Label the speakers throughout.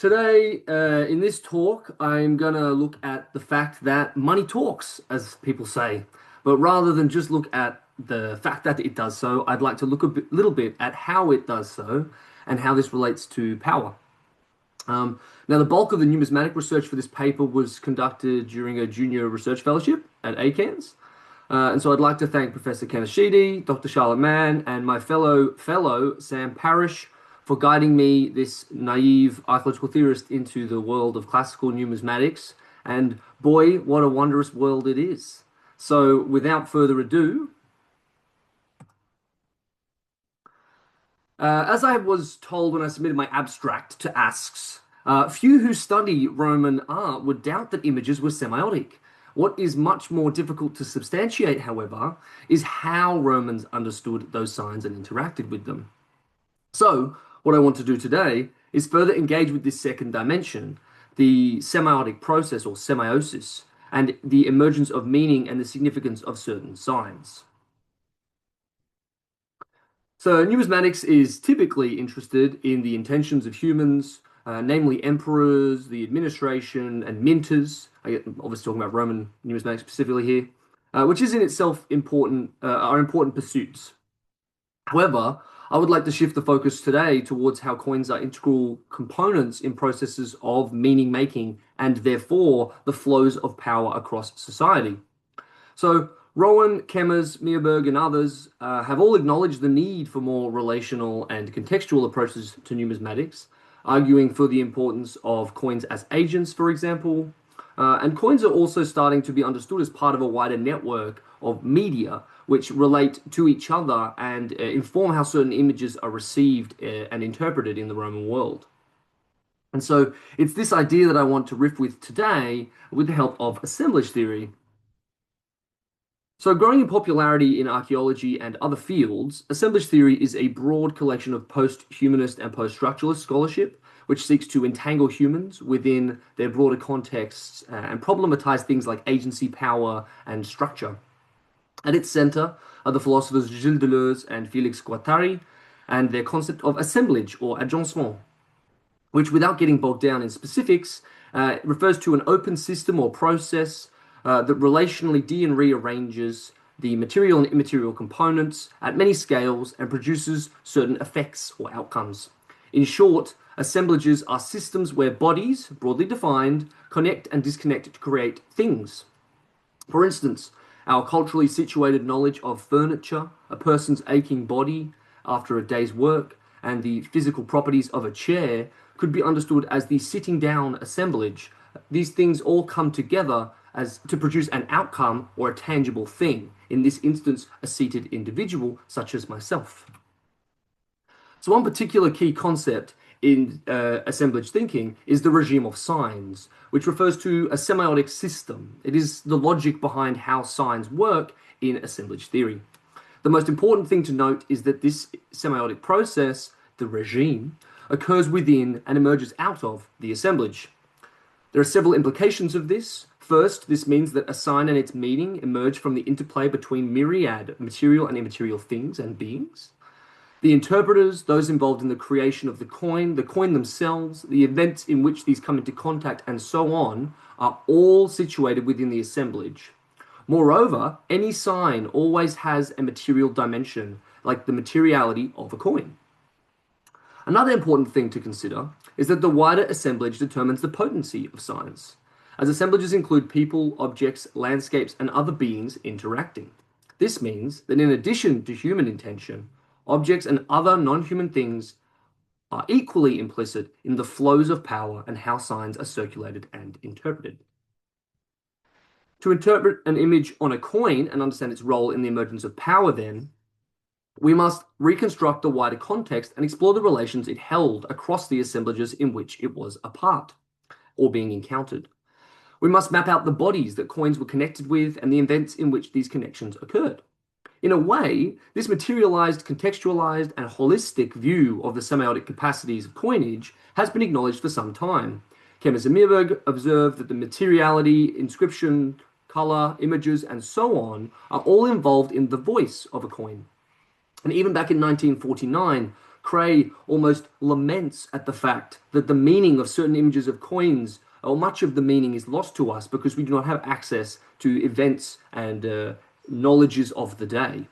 Speaker 1: Today, in this talk, I'm going to look at the fact that money talks, as people say. But rather than just look at the fact that it does so, I'd like to look little bit at how it does so and how this relates to power. Now, the bulk of the numismatic research for this paper was conducted during a junior research fellowship at ACANS. And so I'd like to thank Professor Kanashidi, Dr. Charlotte Mann, and my fellow Sam Parrish for guiding me, this naive archaeological theorist, into the world of classical numismatics. And boy, what a wondrous world it is. So without further ado, as I was told when I submitted my abstract to ASCS, few who study Roman art would doubt that images were semiotic. What is much more difficult to substantiate, however, is how Romans understood those signs and interacted with them. So, what I want to do today is further engage with this second dimension, the semiotic process or semiosis, and the emergence of meaning and the significance of certain signs. So, numismatics is typically interested in the intentions of humans, namely emperors, the administration, and minters. I'm obviously talking about Roman numismatics specifically here, which is in itself important, are important pursuits. However, I would like to shift the focus today towards how coins are integral components in processes of meaning making and therefore the flows of power across society. So, Rowan, Kemmers, Meerberg, and others have all acknowledged the need for more relational and contextual approaches to numismatics, arguing for the importance of coins as agents, for example. And coins are also starting to be understood as part of a wider network of media which relate to each other and inform how certain images are received and interpreted in the Roman world. And so it's this idea that I want to riff with today with the help of assemblage theory. So growing in popularity in archaeology and other fields, assemblage theory is a broad collection of post-humanist and post-structuralist scholarship which seeks to entangle humans within their broader contexts and problematize things like agency, power, and structure. At its center are the philosophers Gilles Deleuze and Félix Guattari and their concept of assemblage or agencement, which, without getting bogged down in specifics, refers to an open system or process that relationally de- and rearranges the material and immaterial components at many scales and produces certain effects or outcomes. In short, assemblages are systems where bodies, broadly defined, connect and disconnect to create things. For instance, our culturally situated knowledge of furniture, a person's aching body after a day's work, and the physical properties of a chair could be understood as the sitting down assemblage. These things all come together as to produce an outcome or a tangible thing, in this instance, a seated individual such as myself. So one particular key concept in assemblage thinking is the regime of signs, which refers to a semiotic system. It is the logic behind how signs work in assemblage theory. The most important thing to note is that this semiotic process, the regime, occurs within and emerges out of the assemblage. There are several implications of this. First, this means that a sign and its meaning emerge from the interplay between myriad material and immaterial things and beings. The interpreters, those involved in the creation of the coin themselves, the events in which these come into contact, and so on, are all situated within the assemblage. Moreover, any sign always has a material dimension, like the materiality of a coin. Another important thing to consider is that the wider assemblage determines the potency of signs, as assemblages include people, objects, landscapes, and other beings interacting. This means that in addition to human intention, objects and other non-human things are equally implicit in the flows of power and how signs are circulated and interpreted. To interpret an image on a coin and understand its role in the emergence of power, then, we must reconstruct the wider context and explore the relations it held across the assemblages in which it was a part or being encountered. We must map out the bodies that coins were connected with and the events in which these connections occurred. In a way, this materialized, contextualized, and holistic view of the semiotic capacities of coinage has been acknowledged for some time. Kemmers and Meerberg observed that the materiality, inscription, color, images, and so on are all involved in the voice of a coin. And even back in 1949, Cray almost laments at the fact that the meaning of certain images of coins, or much of the meaning, is lost to us because we do not have access to events and knowledges of the day.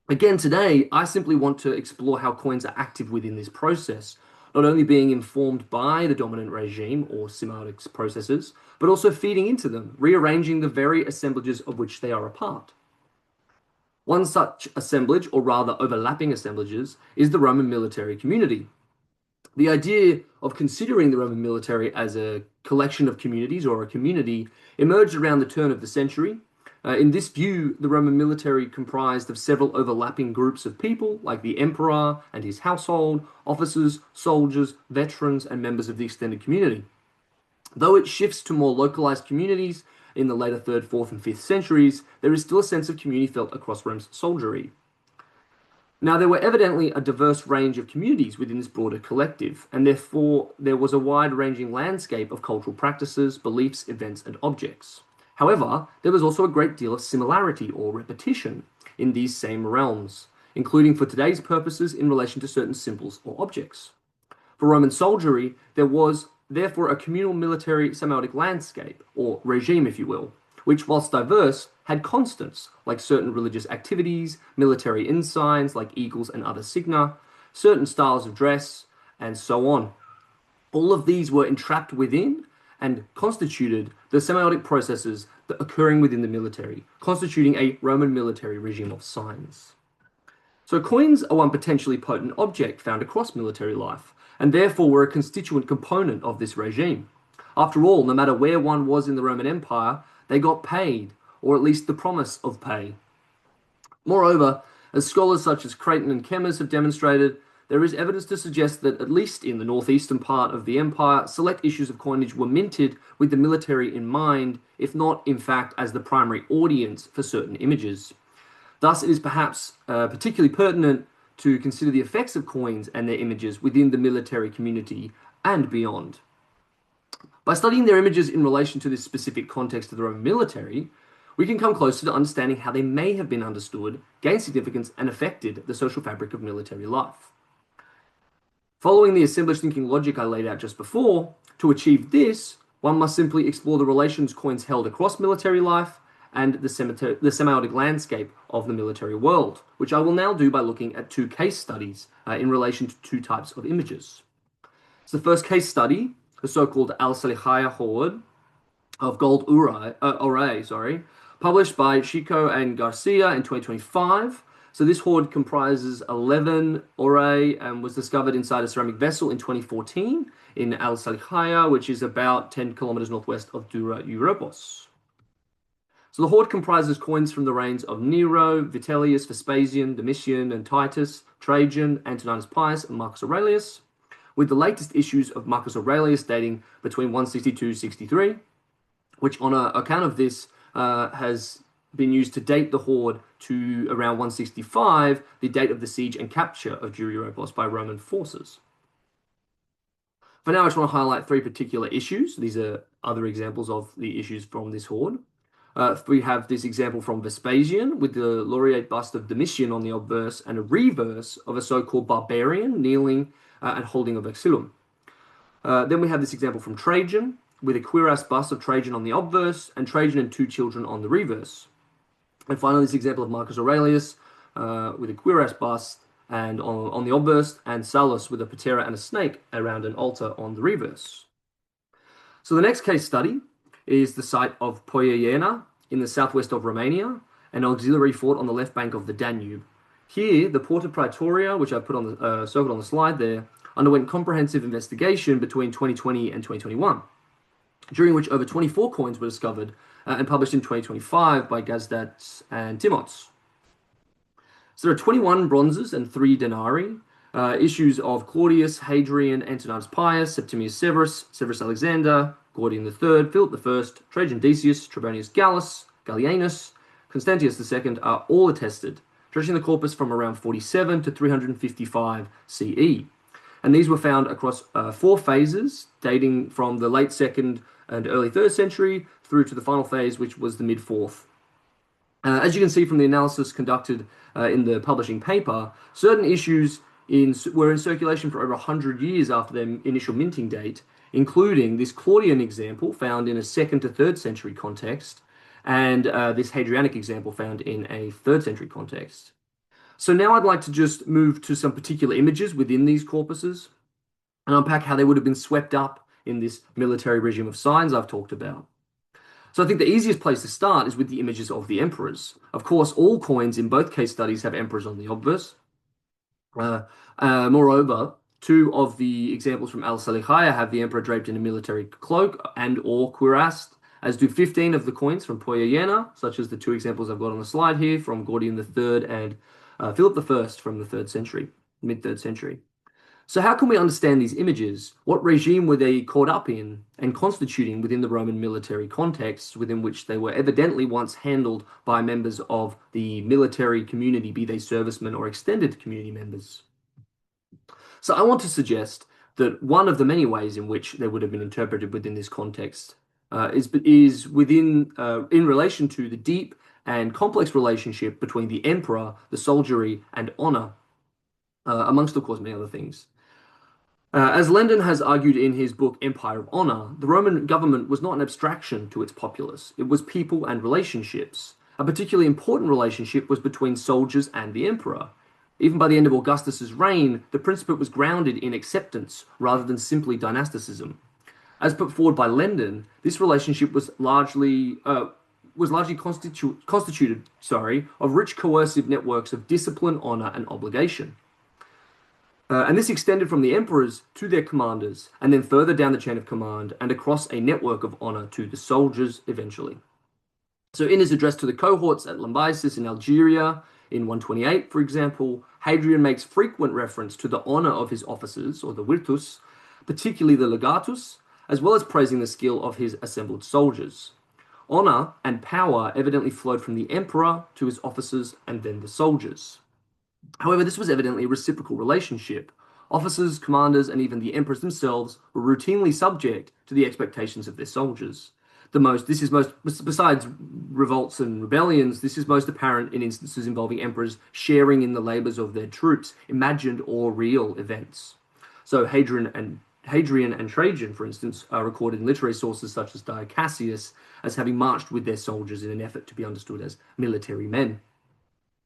Speaker 1: Again, today, I simply want to explore how coins are active within this process, not only being informed by the dominant regime or semiotics processes, but also feeding into them, rearranging the very assemblages of which they are a part. One such assemblage, or rather overlapping assemblages, is the Roman military community. The idea of considering the Roman military as a collection of communities or a community emerged around the turn of the century. In this view, the Roman military comprised of several overlapping groups of people, like the emperor and his household, officers, soldiers, veterans, and members of the extended community. Though it shifts to more localized communities in the later 3rd, 4th, and 5th centuries, there is still a sense of community felt across Rome's soldiery. Now, there were evidently a diverse range of communities within this broader collective, and therefore there was a wide-ranging landscape of cultural practices, beliefs, events, and objects. However, there was also a great deal of similarity or repetition in these same realms, including for today's purposes in relation to certain symbols or objects. For Roman soldiery, there was therefore a communal military semiotic landscape, or regime if you will, which, whilst diverse, had constants, like certain religious activities, military ensigns, like eagles and other signa, certain styles of dress, and so on. All of these were entrapped within and constituted the semiotic processes that occurring within the military, constituting a Roman military regime of signs. So coins are one potentially potent object found across military life, and therefore were a constituent component of this regime. After all, no matter where one was in the Roman Empire, they got paid, or at least the promise of pay. Moreover, as scholars such as Creighton and Kemmers have demonstrated, there is evidence to suggest that, at least in the northeastern part of the empire, select issues of coinage were minted with the military in mind, if not, in fact, as the primary audience for certain images. Thus, it is perhaps particularly pertinent to consider the effects of coins and their images within the military community and beyond. By studying their images in relation to this specific context of the Roman military, we can come closer to understanding how they may have been understood, gained significance, and affected the social fabric of military life. Following the assemblage thinking logic I laid out just before, to achieve this, one must simply explore the relations coins held across military life and the semiotic landscape of the military world, which I will now do by looking at 2 case studies in relation to 2 types of images. So the first case study, the so-called Al-Salihaya hoard of gold ore, published by Chico and Garcia in 2025. So this hoard comprises 11 ore and was discovered inside a ceramic vessel in 2014 in Al-Salihaya, which is about 10 kilometers northwest of Dura Europos. So the hoard comprises coins from the reigns of Nero, Vitellius, Vespasian, Domitian, and Titus, Trajan, Antoninus Pius, and Marcus Aurelius, with the latest issues of Marcus Aurelius dating between 162-63, which on account of this has been used to date the hoard to around 165, the date of the siege and capture of Dura Europos by Roman forces. For now, I just want to highlight 3 particular issues. These are other examples of the issues from this hoard. We have this example from Vespasian with the laureate bust of Domitian on the obverse and a reverse of a so-called barbarian kneeling and holding a vexillum. Then we have this example from Trajan with a cuirass bust of Trajan on the obverse and Trajan and 2 children on the reverse. And finally, this example of Marcus Aurelius with a cuirass bust and on the obverse, and Sallust with a patera and a snake around an altar on the reverse. So the next case study is the site of Pojejena in the southwest of Romania, an auxiliary fort on the left bank of the Danube. Here, the Porta Praetoria, which I put on the circled on the slide there, underwent comprehensive investigation between 2020 and 2021, during which over 24 coins were discovered and published in 2025 by Gazdat and Timots. So there are 21 bronzes and 3 denarii, issues of Claudius, Hadrian, Antoninus Pius, Septimius Severus, Severus Alexander, Gordian III, Philip I, Trajan Decius, Trebonius Gallus, Gallienus, Constantius II are all attested, stretching the corpus from around 47 to 355 CE. And these were found across 4 phases, dating from the late 2nd and early 3rd century through to the final phase, which was the mid-4th. As you can see from the analysis conducted in the publishing paper, certain issues were in circulation for over 100 years after their initial minting date, including this Claudian example found in a 2nd to 3rd century context, and this Hadrianic example found in a 3rd century context. So now I'd like to just move to some particular images within these corpuses and unpack how they would have been swept up in this military regime of signs I've talked about. So I think the easiest place to start is with the images of the emperors. Of course, all coins in both case studies have emperors on the obverse. Moreover, 2 of the examples from Al-Salihaya have the emperor draped in a military cloak and or cuirassed, as do 15 of the coins from Pojejena, such as the 2 examples I've got on the slide here from Gordian III and Philip I from the 3rd century, mid-3rd century. So how can we understand these images? What regime were they caught up in and constituting within the Roman military context within which they were evidently once handled by members of the military community, be they servicemen or extended community members? So I want to suggest that one of the many ways in which they would have been interpreted within this context is in relation to the deep and complex relationship between the emperor, the soldiery, and honor, amongst, of course, many other things. As Lendon has argued in his book Empire of Honor, the Roman government was not an abstraction to its populace. It was people and relationships. A particularly important relationship was between soldiers and the emperor. Even by the end of Augustus's reign, the Principate was grounded in acceptance rather than simply dynasticism. As put forward by Lendon, this relationship was largely constituted of rich coercive networks of discipline, honor, and obligation. And this extended from the emperors to their commanders, and then further down the chain of command and across a network of honor to the soldiers eventually. So in his address to the cohorts at Lambaesis in Algeria in 128, for example, Hadrian makes frequent reference to the honor of his officers, or the virtus, particularly the legatus, as well as praising the skill of his assembled soldiers. Honor and power evidently flowed from the emperor to his officers and then the soldiers. However, this was evidently a reciprocal relationship. Officers, commanders, and even the emperors themselves were routinely subject to the expectations of their soldiers. Besides revolts and rebellions, this is most apparent in instances involving emperors sharing in the labors of their troops, imagined or real events. So Hadrian and Trajan, for instance, are recorded in literary sources such as Dio Cassius as having marched with their soldiers in an effort to be understood as military men.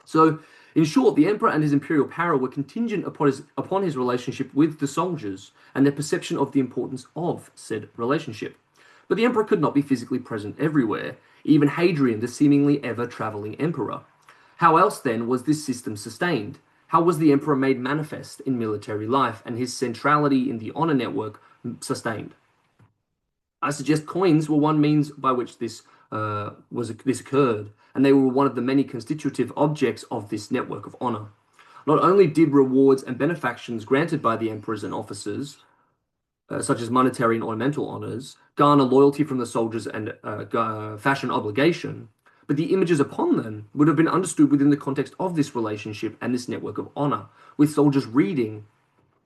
Speaker 1: So, in short, the emperor and his imperial power were contingent upon his relationship with the soldiers and their perception of the importance of said relationship. But the emperor could not be physically present everywhere, even Hadrian, the seemingly ever-traveling emperor. How else, then, was this system sustained? How was the emperor made manifest in military life and his centrality in the honor network sustained? I suggest coins were one means by which this occurred, and they were one of the many constitutive objects of this network of honor. Not only did rewards and benefactions granted by the emperors and officers, such as monetary and ornamental honors, garner loyalty from the soldiers and fashion obligation, but the images upon them would have been understood within the context of this relationship and this network of honor, with soldiers reading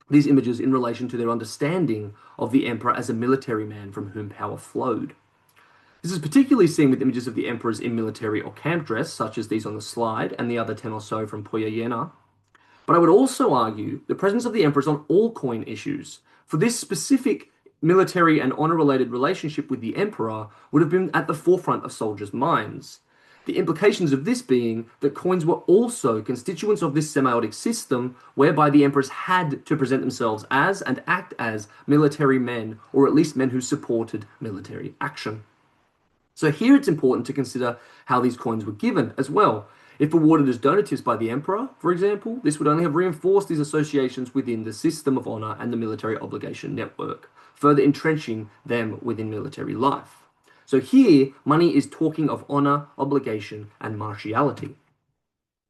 Speaker 1: these images in relation to their understanding of the emperor as a military man from whom power flowed. This is particularly seen with images of the emperors in military or camp dress, such as these on the slide, and the other 10 or so from Pojejena. But I would also argue the presence of the emperors on all coin issues. For this specific military and honor-related relationship with the emperor would have been at the forefront of soldiers' minds. The implications of this being that coins were also constituents of this semiotic system whereby the emperors had to present themselves as and act as military men, or at least men who supported military action. So here it's important to consider how these coins were given as well. If awarded as donatives by the emperor, for example, this would only have reinforced these associations within the system of honor and the military obligation network, further entrenching them within military life. So here, money is talking of honor, obligation, and martiality.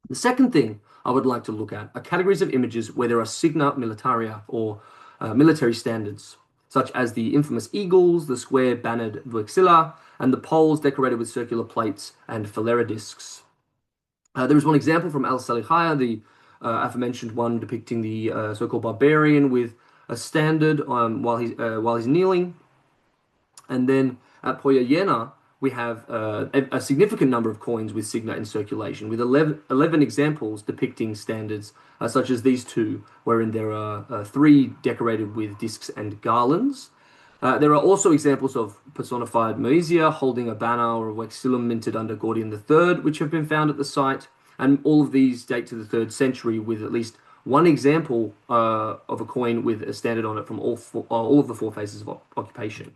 Speaker 1: The second thing I would like to look at are categories of images where there are signa militaria, or military standards, such as the infamous eagles, the square bannered vexilla, and the poles decorated with circular plates and philera discs. There is one example from Al-Salihaya, the aforementioned one depicting the so-called barbarian with a standard while he's kneeling. And then at Pojejena, we have a significant number of coins with signa in circulation, with 11 examples depicting standards such as these two, wherein there are three decorated with discs and garlands. There are also examples of personified Moesia holding a banner or a vexillum minted under Gordian III, which have been found at the site, and all of these date to the 3rd century, with at least one example of a coin with a standard on it from all of the four phases of occupation.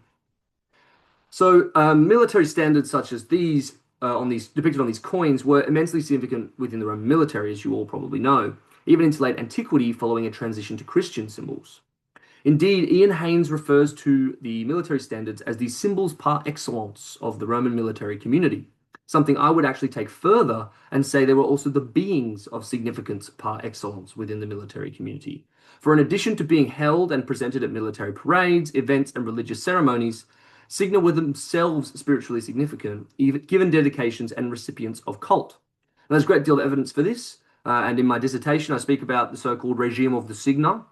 Speaker 1: So military standards such as these depicted on these coins were immensely significant within the Roman military, as you all probably know, even into late antiquity following a transition to Christian symbols. Indeed, Ian Haynes refers to the military standards as the symbols par excellence of the Roman military community, something I would actually take further and say they were also the beings of significance par excellence within the military community. For in addition to being held and presented at military parades, events, and religious ceremonies, signa were themselves spiritually significant, even given dedications and recipients of cult. And there's a great deal of evidence for this, and in my dissertation I speak about the so-called regime of the signa,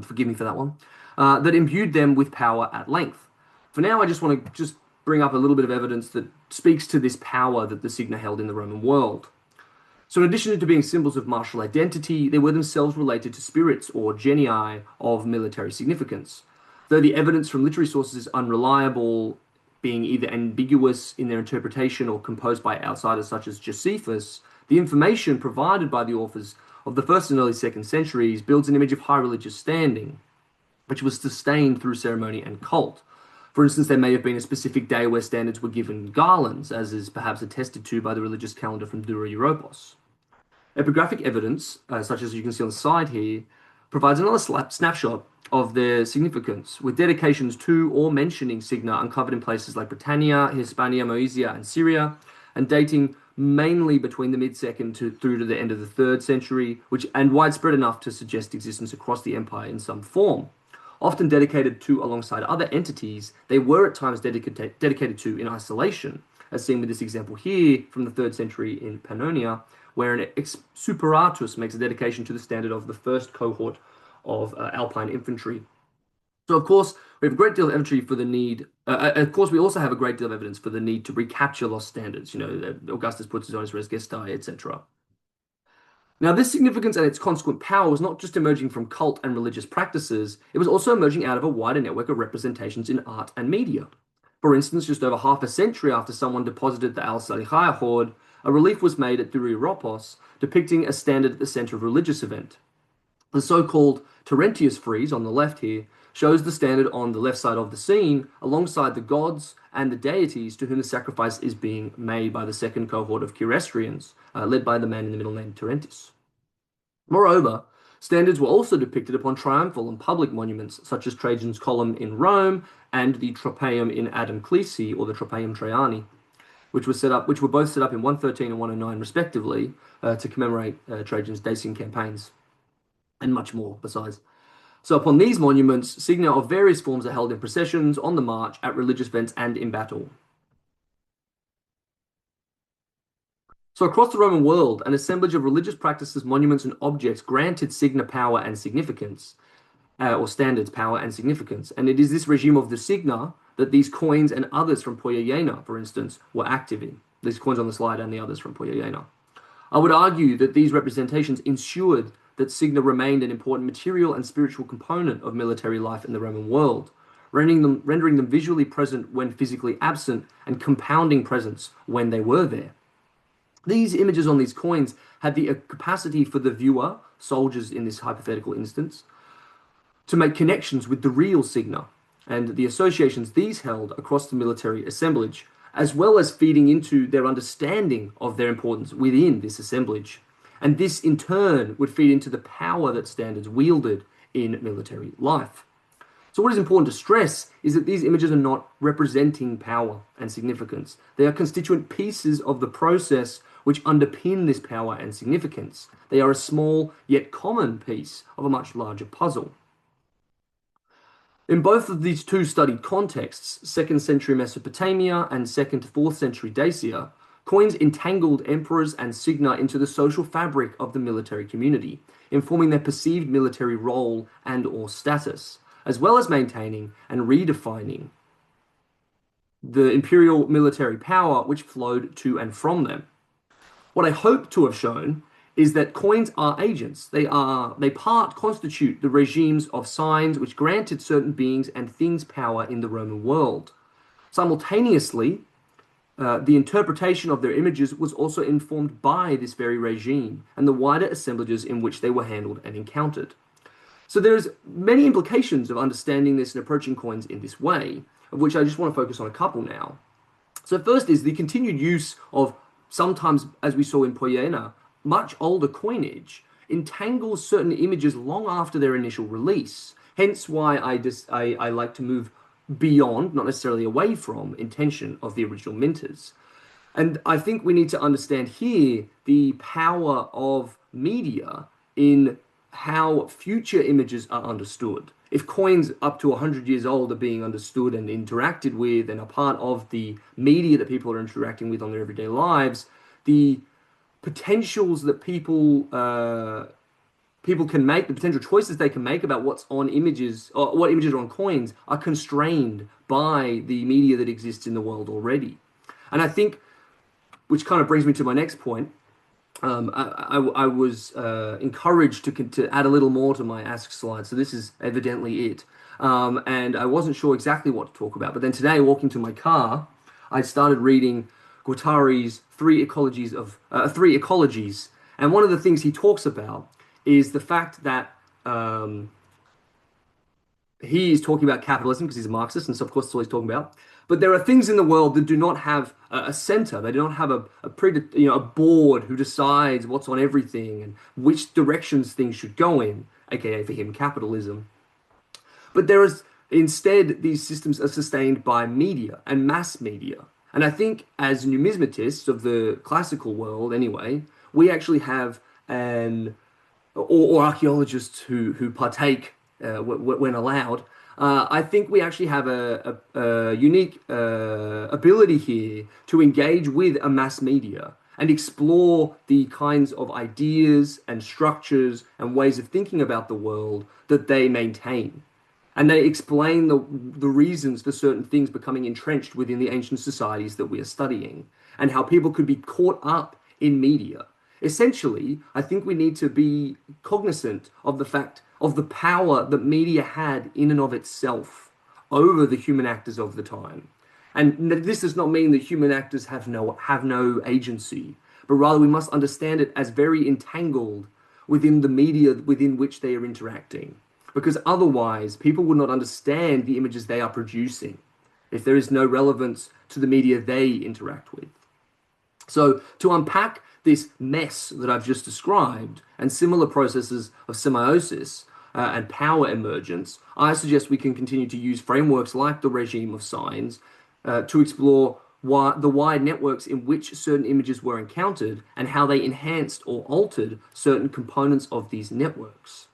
Speaker 1: forgive me for that one, that imbued them with power at length. For now, I just want to bring up a little bit of evidence that speaks to this power that the signa held in the Roman world. So in addition to being symbols of martial identity, they were themselves related to spirits or genii of military significance. Though the evidence from literary sources is unreliable, being either ambiguous in their interpretation or composed by outsiders such as Josephus, the information provided by the authors of the 1st and early 2nd centuries builds an image of high religious standing, which was sustained through ceremony and cult. For instance, there may have been a specific day where standards were given garlands, as is perhaps attested to by the religious calendar from Dura Europos. Epigraphic evidence, such as you can see on the side here, provides another snapshot of their significance, with dedications to or mentioning signa uncovered in places like Britannia, Hispania, Moesia, and Syria, and dating mainly between the mid-2nd through to the end of the 3rd century, and widespread enough to suggest existence across the empire in some form. Often dedicated to alongside other entities, they were at times dedicated to in isolation, as seen with this example here from the 3rd century in Pannonia, where an ex superatus makes a dedication to the standard of the 1st cohort of Alpine infantry. So, of course, we have a great deal of evidence for the need. Of course, we also have a great deal of evidence for the need to recapture lost standards. You know, Augustus puts his own res gestae, etc. Now, this significance and its consequent power was not just emerging from cult and religious practices, it was also emerging out of a wider network of representations in art and media. For instance, just over half a century after someone deposited the Al-Salihaya hoard, a relief was made at Dura Europos depicting a standard at the center of a religious event. The so-called Terentius frieze on the left here shows the standard on the left side of the scene alongside the gods and the deities to whom the sacrifice is being made by the 2nd cohort of Curestrians, led by the man in the middle named Terentus. Moreover, standards were also depicted upon triumphal and public monuments such as Trajan's Column in Rome and the Tropaeum in Adam Clesi, or the Tropaeum Traiani, which were both set up in 113 and 109 respectively to commemorate Trajan's Dacian campaigns, and much more besides. So upon these monuments, signa of various forms are held in processions, on the march, at religious events, and in battle. So across the Roman world, an assemblage of religious practices, monuments, and objects granted signa power and significance, or standards power and significance. And it is this regime of the signa that these coins and others from Pojejena, for instance, were active in. These coins on the slide and the others from Pojejena. I would argue that these representations ensured that signa remained an important material and spiritual component of military life in the Roman world, rendering them visually present when physically absent and compounding presence when they were there. These images on these coins had the capacity for the viewer, soldiers in this hypothetical instance, to make connections with the real signa and the associations these held across the military assemblage, as well as feeding into their understanding of their importance within this assemblage. And this, in turn, would feed into the power that standards wielded in military life. So what is important to stress is that these images are not representing power and significance. They are constituent pieces of the process which underpin this power and significance. They are a small yet common piece of a much larger puzzle. In both of these two studied contexts, 2nd century Mesopotamia and 2nd to 4th century Dacia, coins entangled emperors and signa into the social fabric of the military community, informing their perceived military role and or status, as well as maintaining and redefining the imperial military power which flowed to and from them. What I hope to have shown is that coins are agents. They part constitute the regimes of signs which granted certain beings and things power in the Roman world. Simultaneously, the interpretation of their images was also informed by this very regime and the wider assemblages in which they were handled and encountered. So there's many implications of understanding this and approaching coins in this way, of which I just want to focus on a couple now. So first is the continued use of, sometimes as we saw in Pojejena, much older coinage entangles certain images long after their initial release. Hence why I like to move beyond, not necessarily away from, intention of the original minters. And I think we need to understand here the power of media in how future images are understood. If coins up to 100 years old are being understood and interacted with and are part of the media that people are interacting with on their everyday lives, the potentials that people can make, the potential choices they can make about what's on images or what images are on coins are constrained by the media that exists in the world already. And I think, which kind of brings me to my next point, I was encouraged to add a little more to my Ask slide. So this is evidently it. And I wasn't sure exactly what to talk about. But then today, walking to my car, I started reading Guattari's Three Ecologies. And one of the things he talks about is the fact that he is talking about capitalism because he's a Marxist, and so of course that's what he's talking about. But there are things in the world that do not have a center. They do not have a board who decides what's on everything and which directions things should go in, aka for him, capitalism. But there is instead these systems are sustained by media and mass media. And I think as numismatists of the classical world anyway, we actually have or archaeologists who partake when allowed, I think we actually have a unique ability here to engage with a mass media and explore the kinds of ideas and structures and ways of thinking about the world that they maintain. And they explain the reasons for certain things becoming entrenched within the ancient societies that we are studying and how people could be caught up in media. Essentially, I think we need to be cognizant of the fact of the power that media had in and of itself over the human actors of the time. And this does not mean that human actors have no agency, but rather we must understand it as very entangled within the media within which they are interacting. Because otherwise, people will not understand the images they are producing if there is no relevance to the media they interact with. So to unpack this mess that I've just described and similar processes of semiosis and power emergence, I suggest we can continue to use frameworks like the regime of signs to explore the wide networks in which certain images were encountered and how they enhanced or altered certain components of these networks.